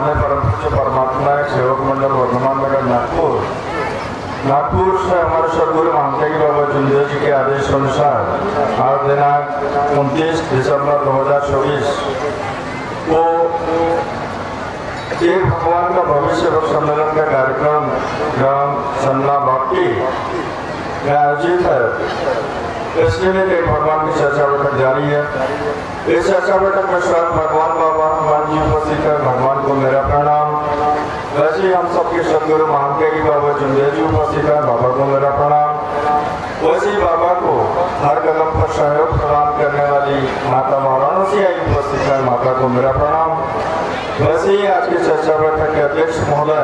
हमारे परम पूज्य परमात्मा सेवक मंडल वर्धमान नगर नागपुर से हमारे सदगुरु महामंत्री बाबा जुंदेव जी के आदेश अनुसार आज दिनांक 29 दिसंबर 2024 को एक भगवान का भविष्य सेवक सम्मेलन का कार्यक्रम ग्राम सन्ना भक्ति में आयोजित है। इसके लिए एक भगवान की चर्चा बैठक जारी है। इस चर्चा बैठक में स्वयं भगवान बाबा हनुमान जी उपस्थित है। भगवान को मेरा प्रणाम। वैसे ही हम सबके सदगुरु महामंत्री बाबा जुंदेव जी उपस्थित है। बाबा को मेरा प्रणाम। वैसे ही बाबा को हर कदम पर सहयोग प्रदान करने वाली माता वाराणसी आई उपस्थित है। माता को मेरा प्रणाम। वैसे ही आज की चर्चा बैठक के अध्यक्ष महोदय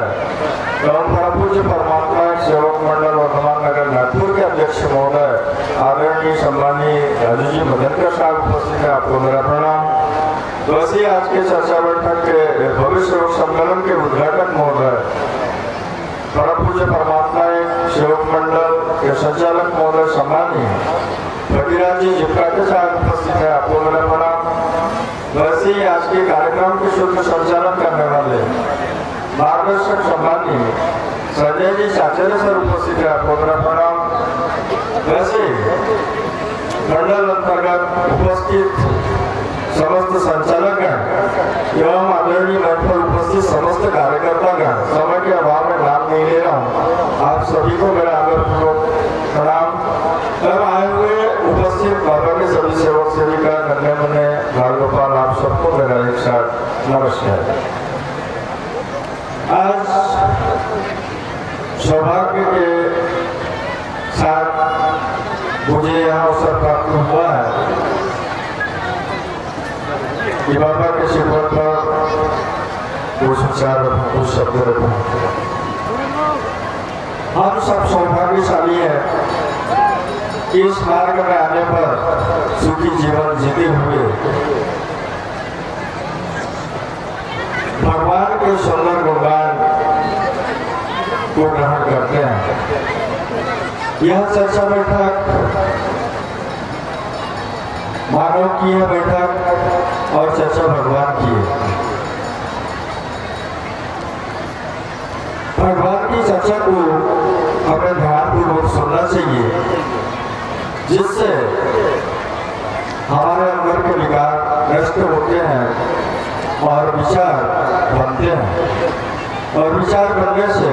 एवं परम पूज्य परमात्मा सेवक मंडल वर्धमान नगर नागपुर के अध्यक्ष महोदय आदरणीय सम्मानीय राजू जी मदनकर साहब उपस्थित है। आपको मेरा प्रणाम। वैसे ही आज के चर्चा बैठक के भविष्य सेवक सम्मेलन के उद्घाटक महोदय परम पूज्य परमात्मा सेवक मंडल के संचालक महोदय सम्मानीय भगीराज जी जिपकाटे साहब उपस्थित है। आपको मेरा प्रणाम। वैसे ही आज के कार्यक्रम के शुद्ध संचालन करने वाले मार्गदर्शक सम्मानीय संजय जी चाचार्य सर उपस्थित है। आपको मेरा प्रणाम। वैसे मंडल अंतर्गत उपस्थित समस्त संचालकगण एवं आदरणीय मंच पर उपस्थित समस्त कार्यकर्तागण, समय के अभाव में नाम नहीं ले रहा हूँ, आप सभी को मेरा आदरपूर्वक प्रणाम। तब आए हुए उपस्थित बाबा के सभी सेवक सेविका गण्य मने बाल गोपाल, आप सबको मेरा एक साथ नमस्कार। आज सौभाग्य के साथ मुझे यहाँ अवसर प्राप्त हुआ है कि बाबा के शिखर पर कुछ विचार रखूं, कुछ शब्द रखूं। हम सब सौभाग्यशाली हैं कि इस मार्ग में आने पर सुखी जीवन जीते हुए भगवान के सुंदर गुणगान को ग्रहण करते हैं। यह चर्चा बैठक मानव की है बैठक और चर्चा भगवान की है। भगवान की चर्चा को हमें ध्यानपूर्वक सुनना चाहिए, जिससे हमारे अंदर के विकार नष्ट होते हैं और विचार बनते हैं, और विचार बनने से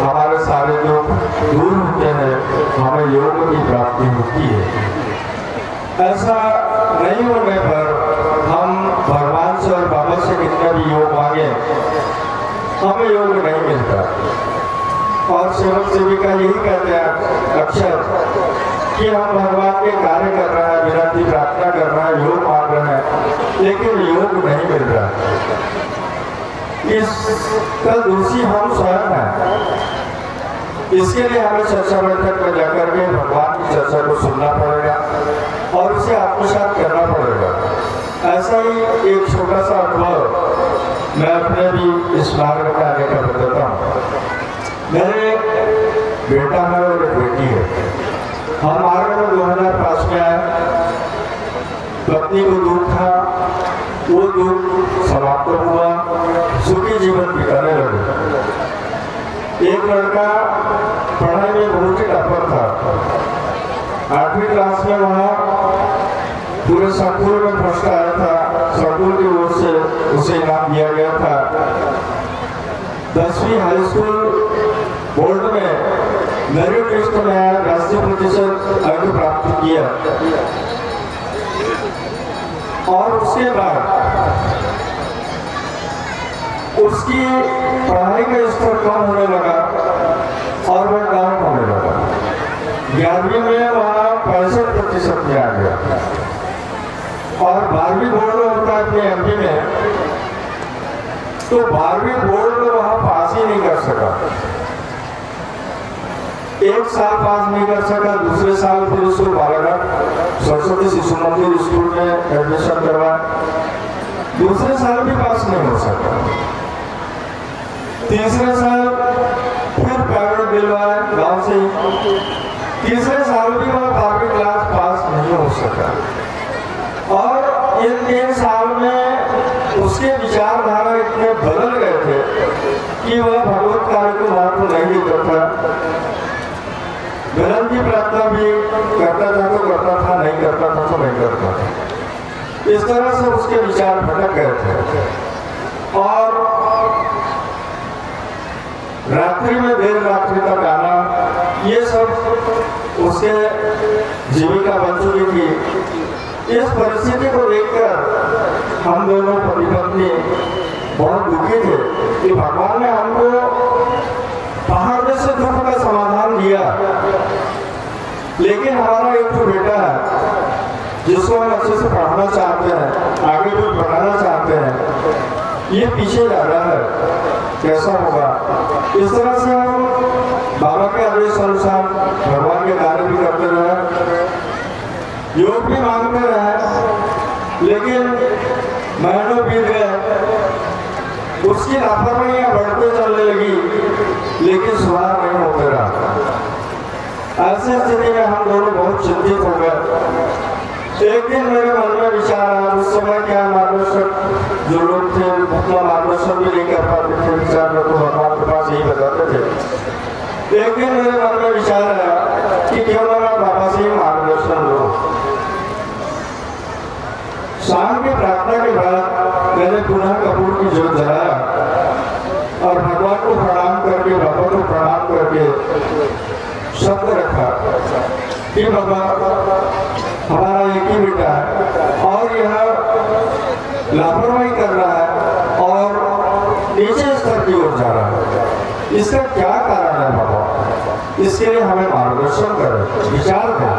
हमारे सारे दुख दूर होते हैं, हमें योग की प्राप्ति होती है। ऐसा नहीं होने पर हम भगवान से और बाबा से कितना भी योग मांगे, हमें योग नहीं मिलता। और सेवक सेविका यही कहते हैं अक्सर कि हम भगवान के कार्य कर रहे हैं, विनती प्रार्थना कर रहे हैं, योग मांग रहे हैं, लेकिन योग नहीं मिल रहा। इसका दोषी हम स्वयं हैं। इसके लिए हमें चर्चा बैठक में जाकर के भगवान की चर्चा को सुनना पड़ेगा और उसे आत्मसात करना पड़ेगा। ऐसा ही एक छोटा सा अनुभव मैं अपने भी इस मार्ग में आने का बताता हूँ। मेरे बेटा है और एक बेटी है। हम मार्ग में 2005 में आए। पत्नी को दुख था, वो दुख समाप्त हुआ, सुखी जीवन बिताने लगे। एक लड़का पढ़ाई में बहुत ही टॉपर था। 8वीं क्लास में वहाँ पूरे स्कूल में फर्स्ट आया था। स्कूल की ओर से उसे इनाम दिया गया था। 10वीं हाई स्कूल बोर्ड में मेरिट लिस्ट में 80% अंक प्राप्त किया। और उसके बाद उसकी पढ़ाई का स्तर कम होने लगा और वह डाउन होने लगा। 11वीं में वहाँ 65% में आ गया और 12वीं बोर्ड में होता है अपने एमपी में, तो 12वीं बोर्ड में वहाँ पास ही नहीं कर सका। एक साल पास नहीं कर सका, दूसरे साल फिर उसको बालाघाट सरस्वती शिशु मंदिर स्कूल में एडमिशन करवाया, दूसरे साल भी पास नहीं हो सका। तीसरे साल फिर प्राइवेट दिलवाया गांव से ही, तीसरे साल भी वह 12वीं क्लास पास नहीं हो सका। और इन 3 साल में उसके विचारधारा इतने बदल गए थे कि वह भगवत कार्य को महत्व नहीं देता था। धर्म की प्रार्थना भी करता था तो करता था, नहीं करता था तो नहीं करता था। इस तरह से उसके विचार भटक गए थे और रात्रि में देर रात्रि तक आना, ये सब उसके जीविका बन चुकी थी। इस परिस्थिति को देखकर हम दोनों पति पत्नी बहुत दुखी थे कि भगवान ने हमको पहाड़ से दुख का समाधान दिया, लेकिन हमारा एक तो बेटा है जिसको हम अच्छे से पढ़ाना चाहते हैं, आगे कुछ बढ़ाना चाहते हैं, ये पीछे जा रहा है, कैसा होगा। इस तरह से हम बाबा के आदेश अनुसार भगवान के कार्य भी करते रहे, योग भी मांगते रहे, लेकिन महीनों बीत गए, उसकी लापरवाहियां बढ़ते चलने लगी, लेकिन सुधार नहीं होते रहा। ऐसी स्थिति में हम दोनों बहुत चिंतित हो गए। एक दिन मेरे मन में विचार आया, उस समय क्या मार्गदर्शक जो लोग थे उतना मार्गदर्शन भी नहीं कर पाते थे, विचार में तो भगवान के पास यही बताते थे। एक दिन मेरे मन में विचार आया कि क्यों ना मैं बाबा से ही मार्गदर्शन लूं। शाम की प्रार्थना के बाद मैंने पुनः कपूर की ज्योत जलाया और भगवान को प्रणाम करके, बाबा को प्रणाम करके शब्द रखा कि बाबा हमारा एक ही बेटा है और यह लापरवाही कर रहा है और नीचे स्तर की ओर जा रहा है, इसका क्या कारण है बाबा, इसके लिए हमें मार्गदर्शन करें, विचार करें।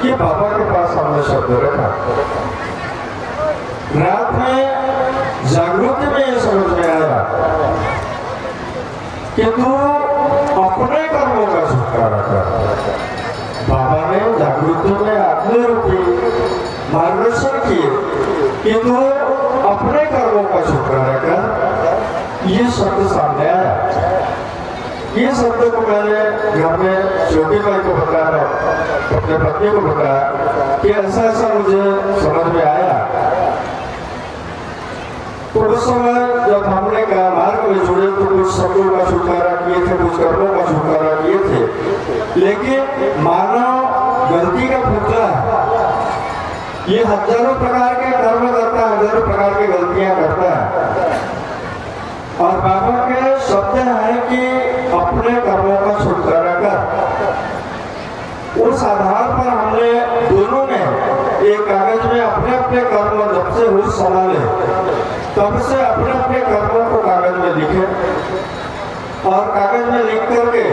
ये बाबा के पास हमने शब्द रखा। रात में जागृति में ये समझ में आया कि तू अपने कर्मों का छुटकारा कर। बाबा ने जागृति में आत्म रूपी मार्गदर्शन किए कि तू अपने कर्मों का छुटकारा कर। ये शब्द सामने आया। ये शब्द को मैंने घर में ज्योति भाई को बताया, अपने पत्नी को बताया कि ऐसा ऐसा मुझे समझ में आया। तो उस समय जब हमने कहा मार्ग में जुड़े तो कुछ शब्दों का छुटकारा किए थे, कुछ कर्मों का छुटकारा किए थे, लेकिन मानव गलती का पुतला है। ये हजारों प्रकार के कर्म करता है, हजारों प्रकार की गलतियां करता है और बाबा के शब्द है कि अपने कर्मों का छुटकारा कर। उस आधार पर हमने दोनों ने एक कागज में अपने अपने कर्म जब से होश संभाले तब से अपने अपने कर्मों को कागज में लिखे और कागज में लिख करके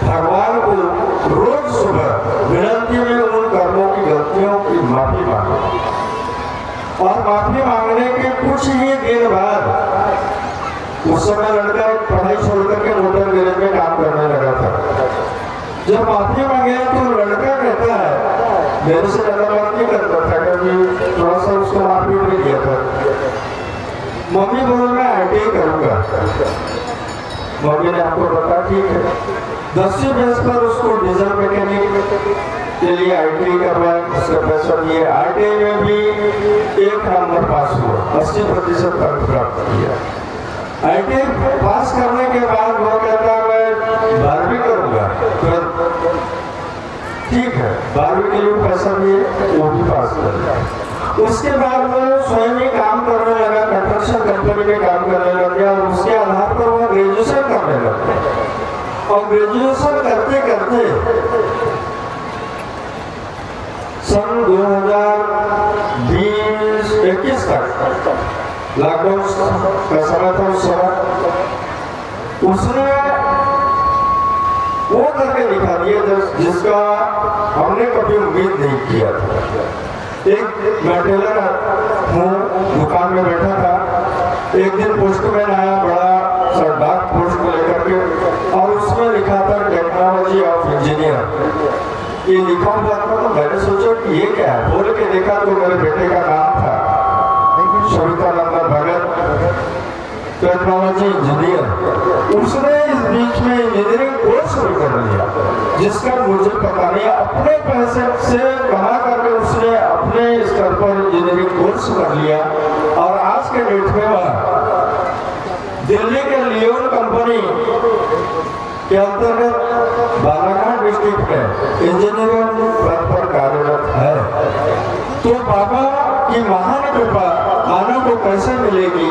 भगवान को रोज सुबह विनती में उन कर्मों की गलतियों की माफी मांगे। और माफी मांगने के कुछ ही दिन बाद उस समय लड़का पढ़ाई छोड़ करके मोटर गैरेज में काम करने लगा था। जब माफी मांगे तो लड़का कहता है, मेरे से ज्यादा बात नहीं करता था क्योंकि थोड़ा सा उसको माफी नहीं दिया था। मम्मी बोलो मैं ITI करूंगा। मम्मी ने आपको बताया ठीक है। 10वीं बेस पर उसको डीजल मैकेनिक के लिए ITI करवाए, उसका पैसा दिए। ITI में भी 1 नंबर पास हुआ, 80% अंक प्राप्त किया। ITI पास करने के बाद वो कहता मैं 12वीं करूंगा, फिर ठीक है 12वीं के लिए पैसा दिए, वो भी पास कर दिया। उसके बाद वो स्वयं ही काम करने लगा, कंस्ट्रक्शन कंपनी में काम करने लग गया और उसके आधार पर वो ग्रेजुएशन करने लग गया। और ग्रेजुएशन करते करते सन 2020-21 तक लॉकडाउन का समय था, उस समय उसने वो करके दिखा दिया जिसका हमने कभी उम्मीद नहीं किया था। एक मैं टेलर हूँ, दुकान में बैठा था, एक दिन पोस्टमैन आया, बड़ा सा डाक पोस्ट लेकर के और उसमें लिखा था टेक्नोलॉजी ऑफ इंजीनियर। ये लिखा हुआ था तो मैंने सोचा कि ये क्या है, बोल के देखा तो मेरे बेटे का नाम था सवितानंद भगत, टेक्नोलॉजी इंजीनियर। उसने इस बीच में इंजीनियरिंग कोर्स शुरू कर लिया जिसका मुझे पता नहीं, अपने पैसे से कमा करके उसने अपने स्तर पर इंजीनियरिंग कोर्स कर लिया और आज के डेट में वह दिल्ली के लियोन कंपनी के अंतर्गत बालाघाट डिस्ट्रिक्ट में इंजीनियरिंग पद पर कार्यरत है। तो बाबा की महान कृपा मानव को कैसे मिलेगी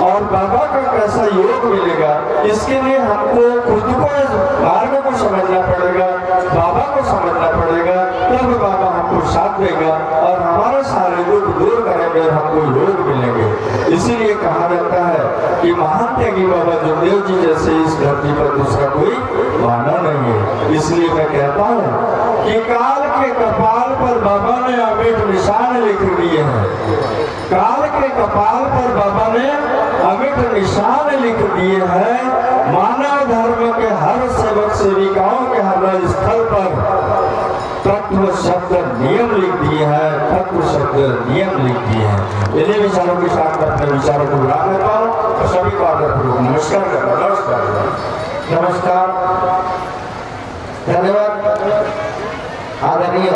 और बाबा का कैसा योग मिलेगा, इसके लिए हमको खुद को इस मार्ग को समझना पड़ेगा, बाबा को समझना पड़ेगा, तब बाबा हमको साथ देगा और हमारे सारे दुख दूर करेंगे और हमको योग मिलेंगे। इसीलिए कहा जाता है कि महान त्यागी बाबा जोगदेव जी जैसे इस धरती पर दूसरा कोई मानव नहीं है। इसलिए मैं कहता हूँ कि काल के कपाल पर बाबा ने अमिट निशान लिख दिए हैं। काल के कपाल पर बाबा ने अमिट निशान लिख दिए हैं। मानव धर्म के हर सेवक सेविकाओं के हर स्थल पर तत्व शब्द नियम लिख दिए हैं, तत्व शब्द नियम लिख दिए हैं। इन्हीं विचारों के साथ अपने विचारों को विराम देता हूँ। सभी को आदरपूर्वक नमस्कार। नमस्कार।